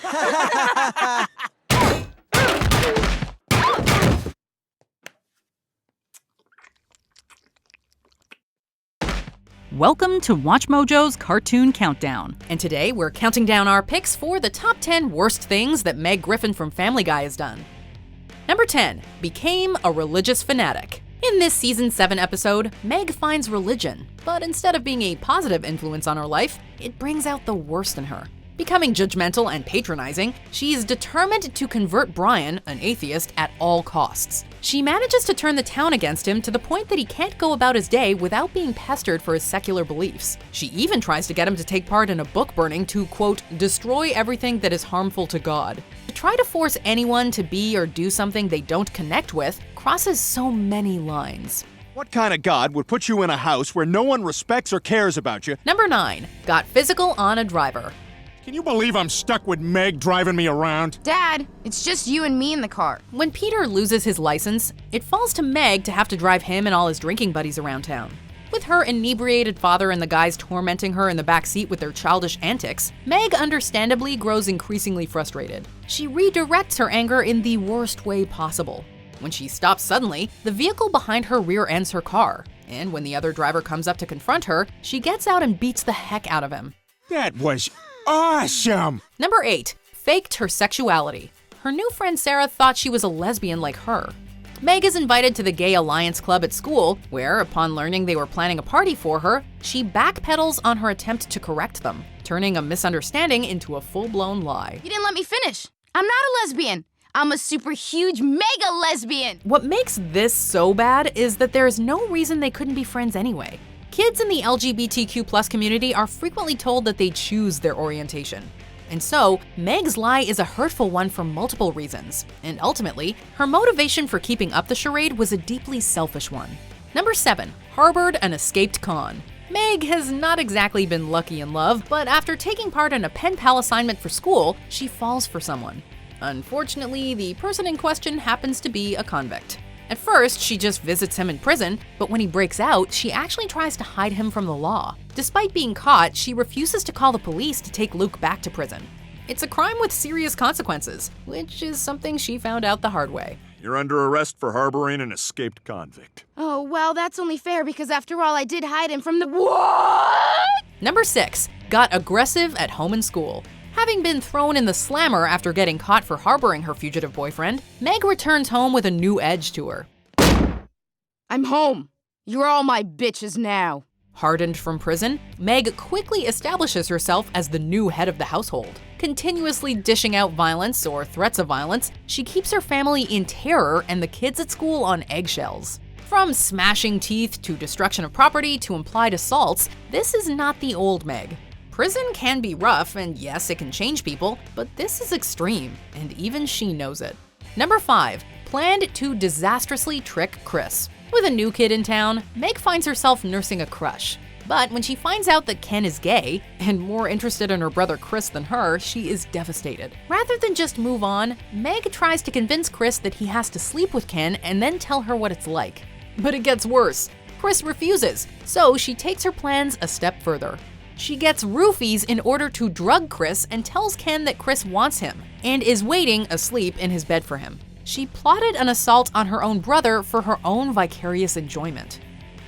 Welcome to WatchMojo's Cartoon Countdown, and today we're counting down our picks for the top 10 worst things that Meg Griffin from Family Guy has done. Number 10, became a religious fanatic. In this season 7 episode, Meg finds religion, but instead of being a positive influence on her life, it brings out the worst in her. Becoming judgmental and patronizing, she is determined to convert Brian, an atheist, at all costs. She manages to turn the town against him to the point that he can't go about his day without being pestered for his secular beliefs. She even tries to get him to take part in a book burning to, quote, destroy everything that is harmful to God. To try to force anyone to be or do something they don't connect with crosses so many lines. What kind of God would put you in a house where no one respects or cares about you? Number 9, got physical on a driver. Can you believe I'm stuck with Meg driving me around? Dad, it's just you and me in the car. When Peter loses his license, it falls to Meg to have to drive him and all his drinking buddies around town. With her inebriated father and the guys tormenting her in the back seat with their childish antics, Meg understandably grows increasingly frustrated. She redirects her anger in the worst way possible. When she stops suddenly, the vehicle behind her rear-ends her car, and when the other driver comes up to confront her, she gets out and beats the heck out of him. That was awesome! Number 8, faked her sexuality. Her new friend Sarah thought she was a lesbian like her. Meg is invited to the Gay Alliance Club at school, where, upon learning they were planning a party for her, she backpedals on her attempt to correct them, turning a misunderstanding into a full-blown lie. You didn't let me finish. I'm not a lesbian. I'm a super huge mega lesbian. What makes this so bad is that there is no reason they couldn't be friends anyway. Kids in the LGBTQ+ community are frequently told that they choose their orientation. And so, Meg's lie is a hurtful one for multiple reasons, and ultimately, her motivation for keeping up the charade was a deeply selfish one. Number 7, harbored an escaped con. Meg has not exactly been lucky in love, but after taking part in a pen pal assignment for school, she falls for someone. Unfortunately, the person in question happens to be a convict. At first, she just visits him in prison, but when he breaks out, she actually tries to hide him from the law. Despite being caught, she refuses to call the police to take Luke back to prison. It's a crime with serious consequences, which is something she found out the hard way. You're under arrest for harboring an escaped convict. Oh, well, that's only fair because after all, I did hide him from the— What? Number 6, got aggressive at home and school. Having been thrown in the slammer after getting caught for harboring her fugitive boyfriend, Meg returns home with a new edge to her. I'm home. You're all my bitches now. Hardened from prison, Meg quickly establishes herself as the new head of the household. Continuously dishing out violence or threats of violence, she keeps her family in terror and the kids at school on eggshells. From smashing teeth to destruction of property to implied assaults, this is not the old Meg. Prison can be rough, and yes, it can change people, but this is extreme, and even she knows it. Number 5, planned to disastrously trick Chris. With a new kid in town, Meg finds herself nursing a crush. But when she finds out that Ken is gay, and more interested in her brother Chris than her, she is devastated. Rather than just move on, Meg tries to convince Chris that he has to sleep with Ken and then tell her what it's like. But it gets worse. Chris refuses, so she takes her plans a step further. She gets roofies in order to drug Chris and tells Ken that Chris wants him and is waiting asleep in his bed for him. She plotted an assault on her own brother for her own vicarious enjoyment.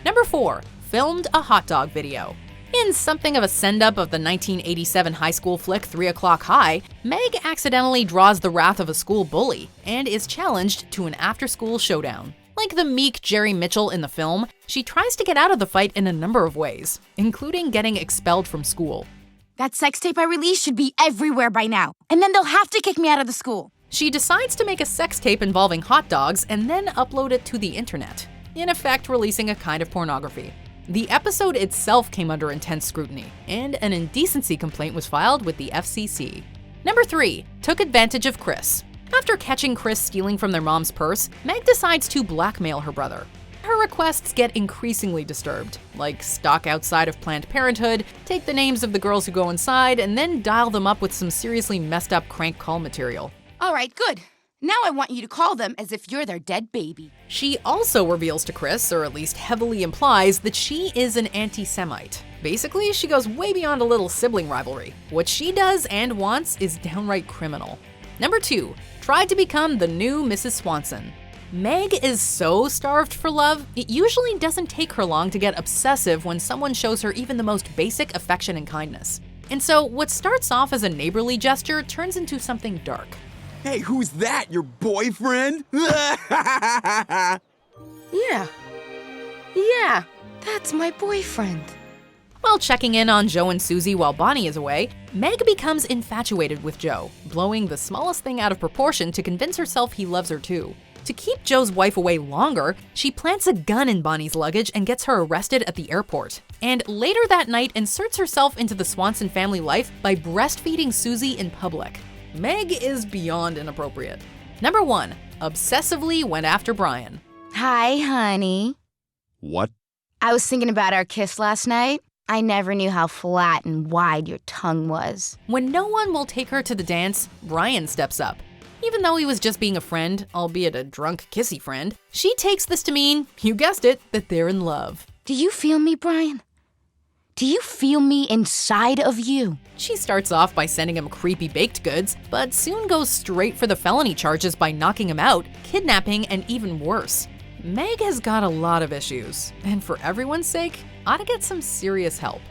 Number 4, filmed a hot dog video. In something of a send-up of the 1987 high school flick 3 O'Clock High, Meg accidentally draws the wrath of a school bully and is challenged to an after-school showdown. Like the meek Jerry Mitchell in the film, she tries to get out of the fight in a number of ways, including getting expelled from school. That sex tape I released should be everywhere by now, and then they'll have to kick me out of the school. She decides to make a sex tape involving hot dogs and then upload it to the internet, in effect releasing a kind of pornography. The episode itself came under intense scrutiny, and an indecency complaint was filed with the FCC. Number 3, took advantage of Chris. After catching Chris stealing from their mom's purse, Meg decides to blackmail her brother. Her requests get increasingly disturbed, like stalk outside of Planned Parenthood, take the names of the girls who go inside, and then dial them up with some seriously messed up crank call material. All right, good. Now I want you to call them as if you're their dead baby. She also reveals to Chris, or at least heavily implies, that she is an anti-Semite. Basically, she goes way beyond a little sibling rivalry. What she does and wants is downright criminal. Number 2, tried to become the new Mrs. Swanson. Meg is so starved for love, it usually doesn't take her long to get obsessive when someone shows her even the most basic affection and kindness. And so what starts off as a neighborly gesture turns into something dark. Hey, who's that? Your boyfriend? Yeah, that's my boyfriend. While checking in on Joe and Susie while Bonnie is away, Meg becomes infatuated with Joe, blowing the smallest thing out of proportion to convince herself he loves her too. To keep Joe's wife away longer, she plants a gun in Bonnie's luggage and gets her arrested at the airport. And later that night inserts herself into the Swanson family life by breastfeeding Susie in public. Meg is beyond inappropriate. Number 1, obsessively went after Brian. Hi, honey. What? I was thinking about our kiss last night. I never knew how flat and wide your tongue was. When no one will take her to the dance, Brian steps up. Even though he was just being a friend, albeit a drunk, kissy friend, she takes this to mean, you guessed it, that they're in love. Do you feel me, Brian? Do you feel me inside of you? She starts off by sending him creepy baked goods, but soon goes straight for the felony charges by knocking him out, kidnapping, and even worse. Meg has got a lot of issues, and for everyone's sake, ought to get some serious help.